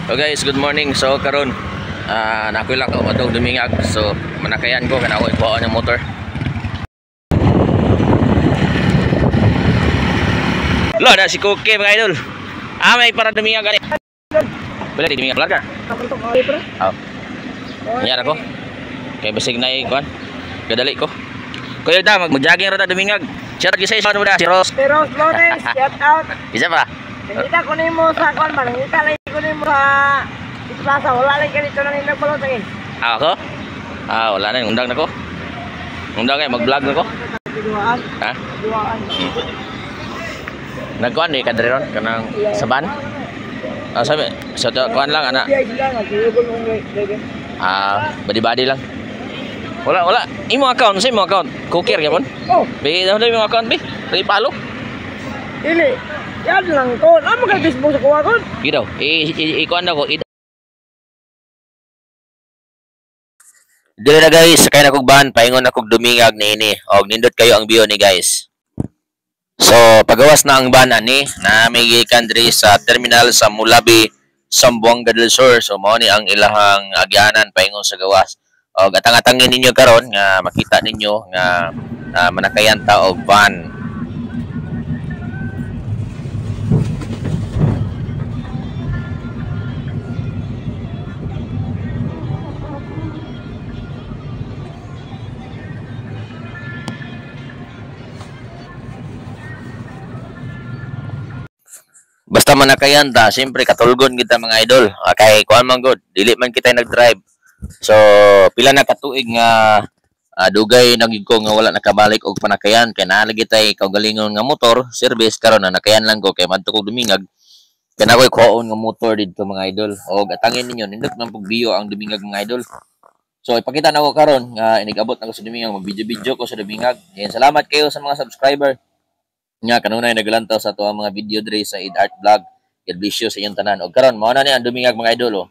So guys, good morning. So karon nakuha ko atong dumingag. So manakayan ko kana ako ikuha ng motor. Lo na si Cookie mga idol. May para dumingag ani. Bala di dumingag larga. Oh. Nyara ko. Kay basig na ikuan. Kadali ko. Kuya ta mag-jogging ra ta dumingag. Shout out sa mo da si Ross. Si Ross Flores, shout out. Isa pa. Nangita ko nimo sa kon ba? Nangita lang ko nimo sa plaza. Wala lang ganito na nindang balotangin. Ako? Wala na. Undang na ko. Undang kayo. Mag-vlog na ko. Duaan. Ha? Duaan. Nagkuhan ni kadre ron? Kanang saban? Sabi, sa kuhan lang, anak. Badi-badi lang. Wala. Imo account, sa imo account. Cooker ka pon? Oh. Bi, daw imo account, bi. Dali palo. Dili. Yan lang ko. Amo kay Facebook sa kuha ko. Gidaw. Ikuan na ko. Dili na guys, sakay na kog ban, paingon akong dumingag ni ini. Og nindot kayo ang view ni guys. So, pagawas na ang ban ani na may gikan diri sa terminal sa Mulabi, Zamboanga del Sur. So, mao ni ang ilahang agyanan paingon sa gawas. Og atang-atangin ninyo karon nga makita ninyo nga manakayan ta og van. Basta manakayan ta, siyempre katulgon kita mga idol. Kay kuan man gud, dili man kita nag-drive. So, pila na katuig nga dugay nagig ko nga wala nakabalik og panakayan kay naalagi tay kaugalingon nga motor, service karon na nakayan lang ko kay madto kog dumingag. Kay nakoy kuon nga motor didto mga idol. Og atangin ninyo nindot man pug biyo ang dumingag mga idol. So, ipakita nako karon nga inigabot na ko sa dumingag, mag-video ko sa dumingag. Yan, salamat kayo sa mga subscriber. Nga kanunay naglantaw sa ato ang mga video dre sa Id Art Vlog. God bless you sa inyong tanan. Og karon mao na ni ang dumingag mga idol.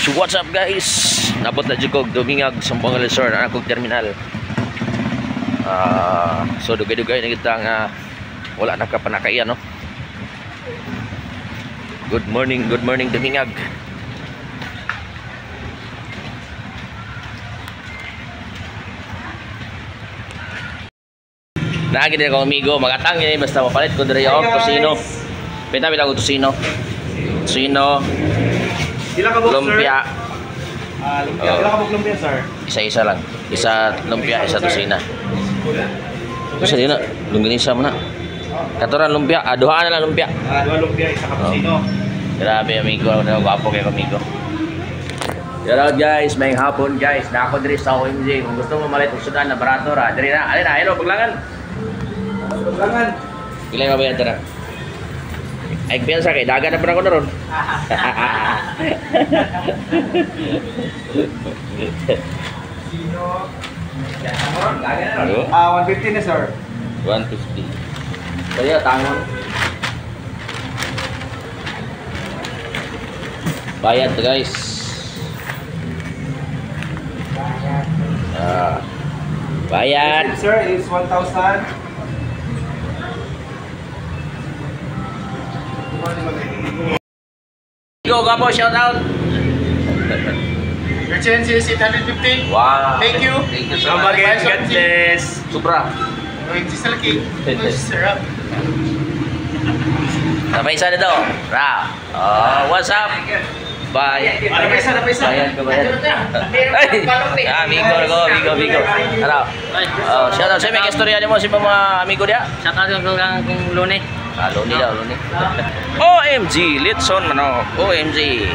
So what's up guys? Nabot na jud kog dumingag sa Zamboanga del Sur na akong terminal. So dugay-dugay na kita nga wala nakapanakayan no. Good morning dumingag. Naagi din ako amigo, magatang yun basta mapalit ko diri og tosino. Pita ko tosino. Tosino. Lumpia. Lumpia. Ilang kabog lumpia, sir? Isa-isa lang. Isa lumpia, isa tosina. Kasi di na, lungganisa mo na. Katuran lumpia, duhaan na lang lumpia. Dua lumpia, isa cappuccino. Grabe amigo, gwapo kayo amigo. Hello guys, may hapon guys. Na ako diri sa OMG. Kung gusto mo malit og sudan na barato ra, diri na. Alin na, hello paglangan. Paglangan. Pila ka ba yan tara? Ay piyansa kay dagan na pa ako na ron. Sino? 150 na, sir. 150. Kaya tangon. Bayad to guys. Bayad. Sir, is 1,000. Go Gapo, shout out. Your chance is 850. Wow. Thank you. Thank you so much. God bless. Sobra. Just laki. Sir. Napay isa na daw. Ra. What's up? Bye. Bayad ka bayad. Amigo. Ano? Shout out sa mga istorya niyo mo si mga amigo dia. Shout out kung Lone. Lone daw. OMG, Litson manok. OMG.